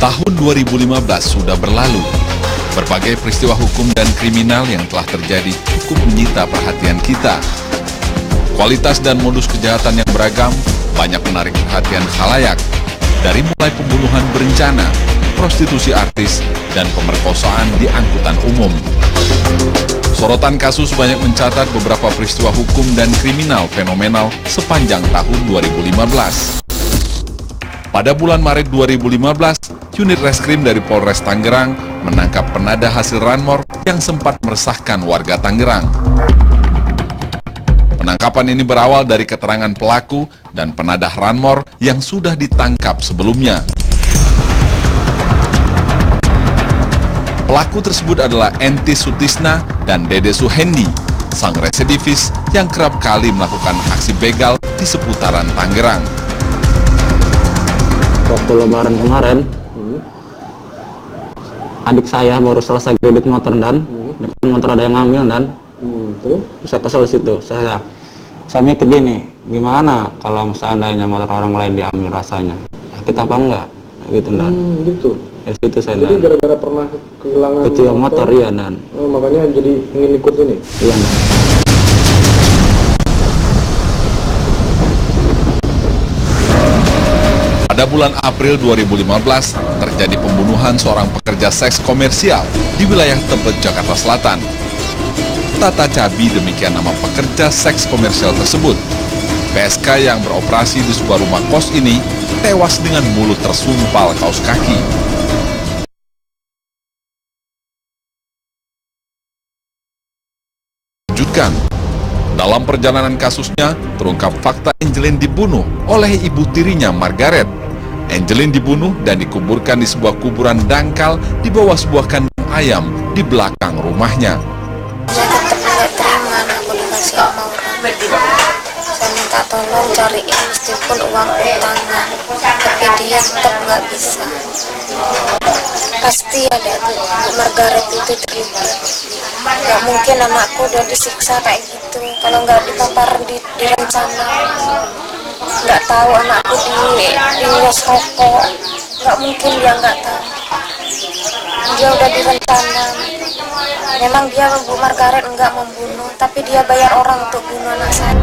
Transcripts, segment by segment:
Tahun 2015 sudah berlalu. Berbagai peristiwa hukum dan kriminal yang telah terjadi cukup menyita perhatian kita. Kualitas dan modus kejahatan yang beragam banyak menarik perhatian khalayak. Dari mulai pembunuhan berencana, prostitusi artis, dan pemerkosaan di angkutan umum. Sorotan kasus banyak mencatat beberapa peristiwa hukum dan kriminal fenomenal sepanjang tahun 2015. Pada bulan Maret 2015, unit reskrim dari Polres Tangerang menangkap penadah hasil ranmor yang sempat meresahkan warga Tangerang. Penangkapan ini berawal dari keterangan pelaku dan penadah ranmor yang sudah ditangkap sebelumnya. Pelaku tersebut adalah Enti Sutisna dan Dede Suhendi, sang residivis yang kerap kali melakukan aksi begal di seputaran Tangerang. Waktu lebaran kemarin, adik saya baru selesai kredit motor dan depan motor ada yang ngambil dan saya kesel situ. Saya mikir gini, gimana kalau seandainya motor orang lain diambil rasanya, kita apa enggak gitu dan gitu. Ya situ saya jadi gara-gara pernah kehilangan motor ya dan makanya jadi ingin ikut ini. Iya dan. Pada bulan April 2015, terjadi pembunuhan seorang pekerja seks komersial di wilayah Tebet, Jakarta Selatan. Tata Cabi, demikian nama pekerja seks komersial tersebut. PSK yang beroperasi di sebuah rumah kos ini tewas dengan mulut tersumpal kaos kaki. Lanjutkan. Dalam perjalanan kasusnya, terungkap fakta Angelin dibunuh oleh ibu tirinya Margaret. Angelin dibunuh dan dikuburkan di sebuah kuburan dangkal di bawah sebuah kandang ayam di belakang rumahnya. Saya tetap nggak terima, aku dikasih sama orang. Saya minta tolong cariin meskipun uang utangan, tapi dia tetap nggak bisa. Pasti ada Bu Margaret itu terlibat. Nggak mungkin anakku udah disiksa kayak gitu kalau nggak ditampar direncana. Nggak tahu anakku di los rokok, nggak mungkin dia nggak tahu. Dia udah direncana. Memang dia Bu Margaret nggak membunuh, tapi dia bayar orang untuk bunuh anak saya.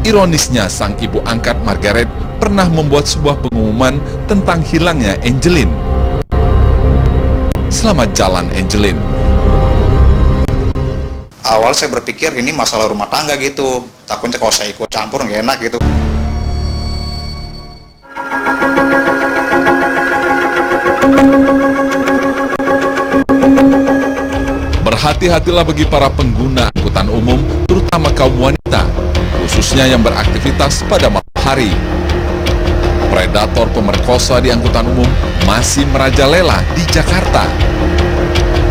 Ironisnya, sang ibu angkat Margaret pernah membuat sebuah pengumuman tentang hilangnya Angelin. Selamat jalan Angelin. Awal saya berpikir ini masalah rumah tangga gitu, takutnya kalau saya ikut campur nggak enak gitu. Berhati-hatilah bagi para pengguna angkutan umum, terutama kaum wanita, khususnya yang beraktivitas pada malam hari. Predator pemerkosa di angkutan umum masih merajalela di Jakarta.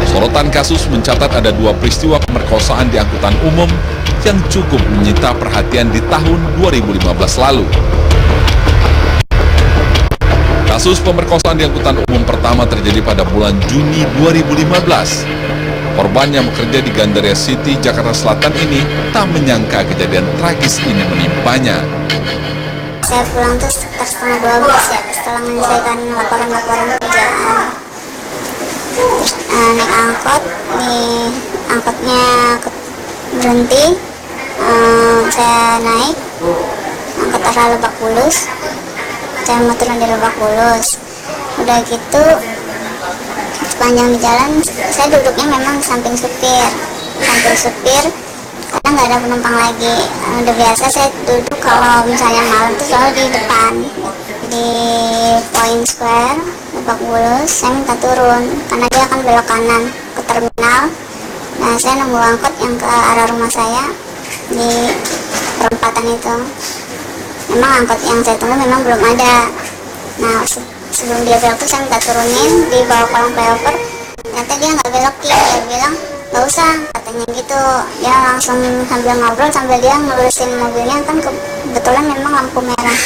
Sorotan kasus mencatat ada 2 peristiwa pemerkosaan di angkutan umum yang cukup menyita perhatian di tahun 2015 lalu. Kasus pemerkosaan di angkutan umum pertama terjadi pada bulan Juni 2015. Korban yang bekerja di Gandaria City, Jakarta Selatan ini tak menyangka kejadian tragis ini menimpanya. Saya pulang tuh sekitar setengah 12 ya, setelah menyelesaikan laporan-laporan kerjaan. Terus naik angkot, angkotnya berhenti, saya naik, angkot arah Lebak Bulus, saya mau turun di Lebak Bulus. Udah gitu, sepanjang di jalan, saya duduknya memang di samping supir, karena nggak ada penumpang lagi. Udah biasa saya duduk kalau misalnya malam tuh selalu di depan, di Point Square, Lebak Bulus. Saya minta turun, karena dia akan belok kanan ke terminal. Nah, saya nunggu angkot yang ke arah rumah saya di perempatan itu. Memang angkot yang saya tunggu memang belum ada. Nah, sebelum dia belok tuh saya minta turunin di bawah kolong flyover. Ternyata dia nggak belokin, dia bilang nggak usah, katanya gitu. Dia langsung sambil ngobrol sambil dia ngelurusin mobilnya, kan kebetulan memang lampu merah.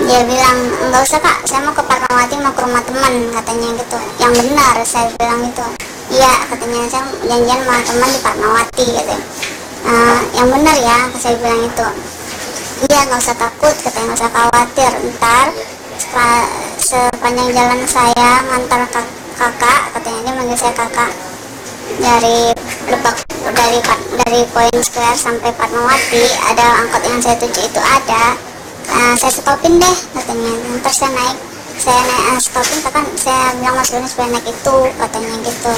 Dia bilang nggak usah Kak, saya mau ke Fatmawati, mau ke rumah teman, katanya gitu. Yang benar, saya bilang gitu. Iya, katanya saya janjian sama teman di Fatmawati gitu. Yang benar ya, saya bilang itu. Iya, nggak usah takut, katanya nggak usah khawatir. Ntar setelah sepanjang jalan saya ngantar kakak, katanya dia manggil saya kakak, dari dari Poin Square sampai Fatmawati ada angkot yang saya tuju itu ada. Saya stopin deh katanya, ntar saya naik stopin, kan saya bilang Mas Doni supaya naik itu, katanya gitu.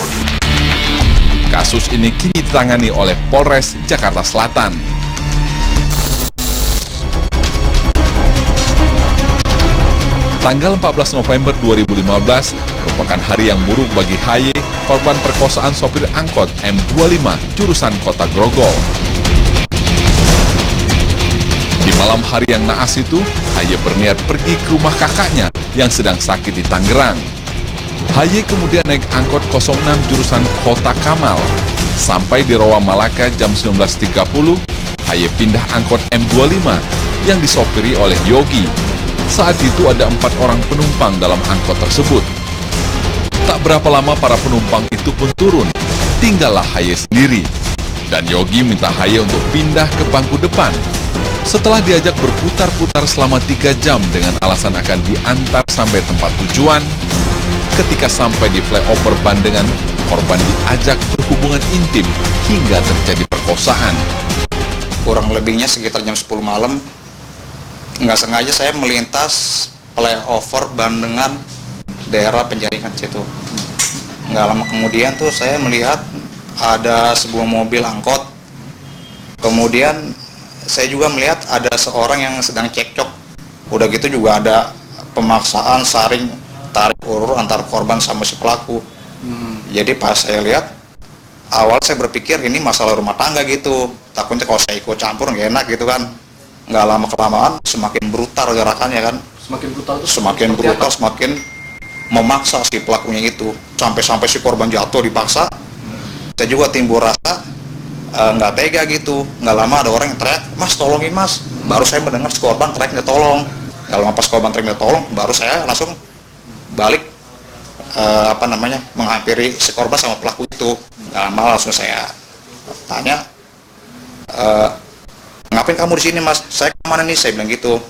Kasus ini kini ditangani oleh Polres Jakarta Selatan. Tanggal 14 November 2015 merupakan hari yang buruk bagi HY, korban perkosaan sopir angkot M25 jurusan Kota Grogol. Di malam hari yang naas itu, HY berniat pergi ke rumah kakaknya yang sedang sakit di Tangerang. HY kemudian naik angkot 06 jurusan Kota Kamal. Sampai di Rawa Malaka jam 19.30, HY pindah angkot M25 yang disopiri oleh Yogi. Saat itu ada 4 orang penumpang dalam angkot tersebut. Tak berapa lama para penumpang itu pun turun, tinggallah HY sendiri. Dan Yogi minta HY untuk pindah ke bangku depan. Setelah diajak berputar-putar selama 3 jam dengan alasan akan diantar sampai tempat tujuan, ketika sampai di flyover Bandengan, korban diajak berhubungan intim hingga terjadi perkosaan. Kurang lebihnya sekitar jam 10 malam, nggak sengaja saya melintas flyover Bandengan daerah Penjaringan situ. Nggak lama kemudian tuh saya melihat ada sebuah mobil angkot. Kemudian saya juga melihat ada seorang yang sedang cekcok. Udah gitu juga ada pemaksaan saring tarik ulur antar korban sama si pelaku. Jadi pas saya lihat, awal saya berpikir ini masalah rumah tangga gitu. Takutnya kalau saya ikut campur nggak enak gitu kan. Nggak lama kelamaan semakin brutal gerakannya kan. Semakin brutal tuh? Semakin brutal, semakin memaksa si pelakunya itu. Sampai si korban jatuh dipaksa. Saya juga timbul rasa nggak tega gitu. Nggak lama ada orang yang teriak, "Mas tolongin mas." Baru saya mendengar si korban teriak minta tolong. Nggak lama pas korban teriak minta tolong, baru saya langsung balik menghampiri si korban sama pelaku itu. Nggak lama langsung saya tanya, "Ngapain kamu di sini mas?" "Saya kemana nih?" Saya bilang gitu.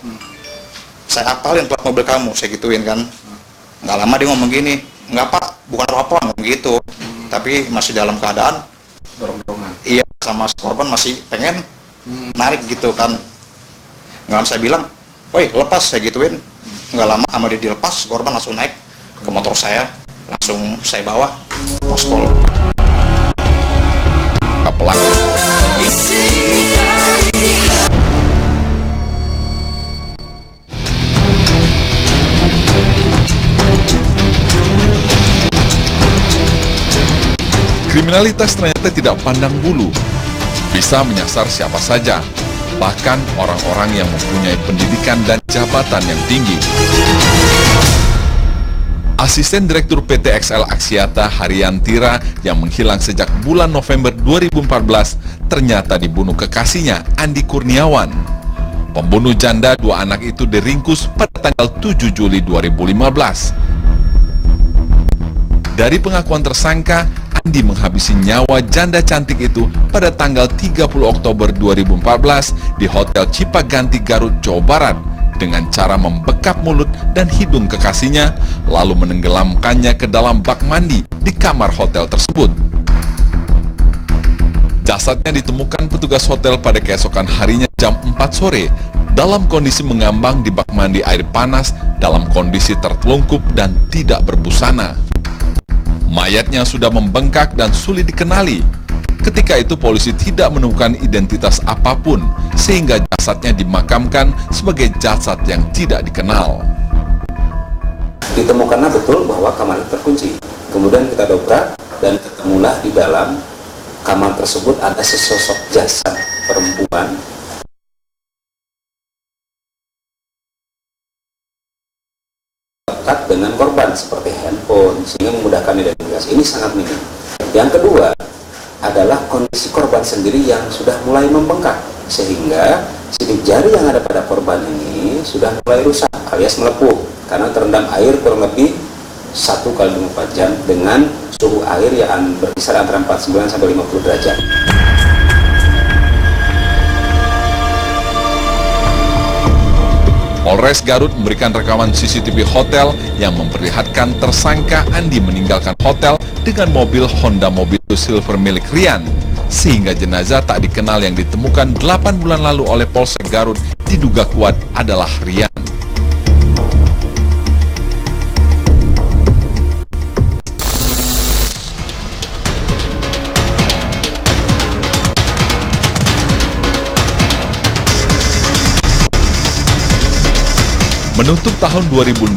"Saya apalin plat mobil kamu," saya gituin kan. Nggak lama dia ngomong gini, "Nggak pak, bukan apa-apa," ngomong gitu. Tapi masih dalam keadaan dorong-dorongan. Iya, sama si korban masih pengen narik gitu kan. Nggak lama saya bilang, "Woi lepas," saya gituin. Nggak lama sama dia dilepas, korban langsung naik ke motor saya, langsung saya bawa pospol. Pelaku kriminalitas ternyata tidak pandang bulu, bisa menyasar siapa saja, bahkan orang-orang yang mempunyai pendidikan dan jabatan yang tinggi. Asisten Direktur PT XL Aksiata Haryantira yang menghilang sejak bulan November 2014 ternyata dibunuh kekasihnya Andi Kurniawan. Pembunuh janda 2 anak itu diringkus pada tanggal 7 Juli 2015. Dari pengakuan tersangka, Andi menghabisi nyawa janda cantik itu pada tanggal 30 Oktober 2014 di Hotel Cipaganti, Garut, Jawa Barat dengan cara membekap mulut dan hidung kekasihnya lalu menenggelamkannya ke dalam bak mandi di kamar hotel tersebut. Jasadnya ditemukan petugas hotel pada keesokan harinya jam 4 sore dalam kondisi mengambang di bak mandi air panas dalam kondisi tertelungkup dan tidak berbusana. Mayatnya sudah membengkak dan sulit dikenali. Ketika itu polisi tidak menemukan identitas apapun sehingga jasadnya dimakamkan sebagai jasad yang tidak dikenal. Ditemukanlah betul bahwa kamar itu terkunci. Kemudian kita dobrak dan ketemulah di dalam kamar tersebut ada sesosok jasad perempuan dekat dengan korban seperti handphone sehingga memudahkan identifikasi. Ini sangat minim. Yang kedua adalah kondisi korban sendiri yang sudah mulai membengkak sehingga sidik jari yang ada pada korban ini sudah mulai rusak alias melepuh karena terendam air kurang lebih 1 kali 24 jam dengan suhu air yang berkisar antara 49 sampai 50 derajat. Polres Garut memberikan rekaman CCTV hotel yang memperlihatkan tersangka Andi meninggalkan hotel dengan mobil Honda Mobilio Silver milik Rian, sehingga jenazah tak dikenal yang ditemukan 8 bulan lalu oleh Polsek Garut diduga kuat adalah Rian. Menutup tahun 2015,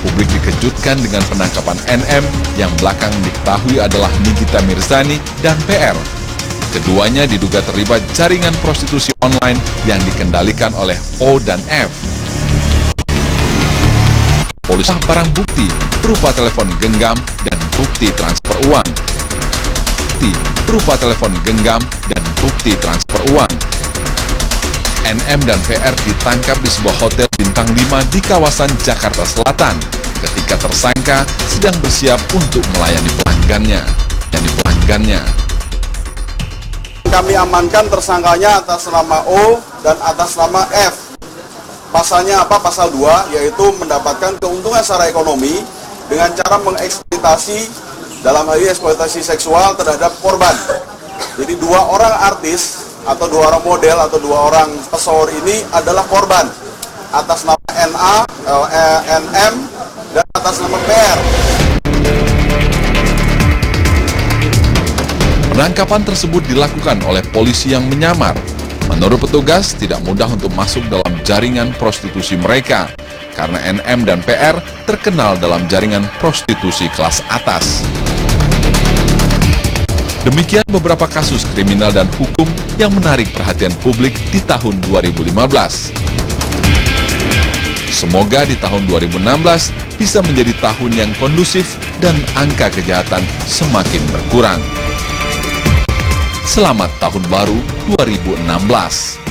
publik dikejutkan dengan penangkapan NM yang belakangan diketahui adalah Nikita Mirzani dan PR. Keduanya diduga terlibat jaringan prostitusi online yang dikendalikan oleh O dan F. Polisi barang bukti berupa telepon genggam dan bukti transfer uang. Berupa telepon genggam dan bukti transfer uang. NM dan VR ditangkap di sebuah hotel bintang 5 di kawasan Jakarta Selatan ketika tersangka sedang bersiap untuk melayani pelanggannya. Kami amankan tersangkanya atas nama O dan atas nama F. Pasalnya apa? Pasal 2, yaitu mendapatkan keuntungan secara ekonomi dengan cara mengeksploitasi, dalam hal ini eksploitasi seksual terhadap korban. Jadi 2 orang artis atau 2 orang model atau 2 orang pesohor ini adalah korban atas nama NA, NM, dan atas nama PR. Penangkapan tersebut dilakukan oleh polisi yang menyamar. Menurut petugas, tidak mudah untuk masuk dalam jaringan prostitusi mereka, karena NM dan PR terkenal dalam jaringan prostitusi kelas atas. Demikian beberapa kasus kriminal dan hukum yang menarik perhatian publik di tahun 2015. Semoga di tahun 2016 bisa menjadi tahun yang kondusif dan angka kejahatan semakin berkurang. Selamat Tahun Baru 2016.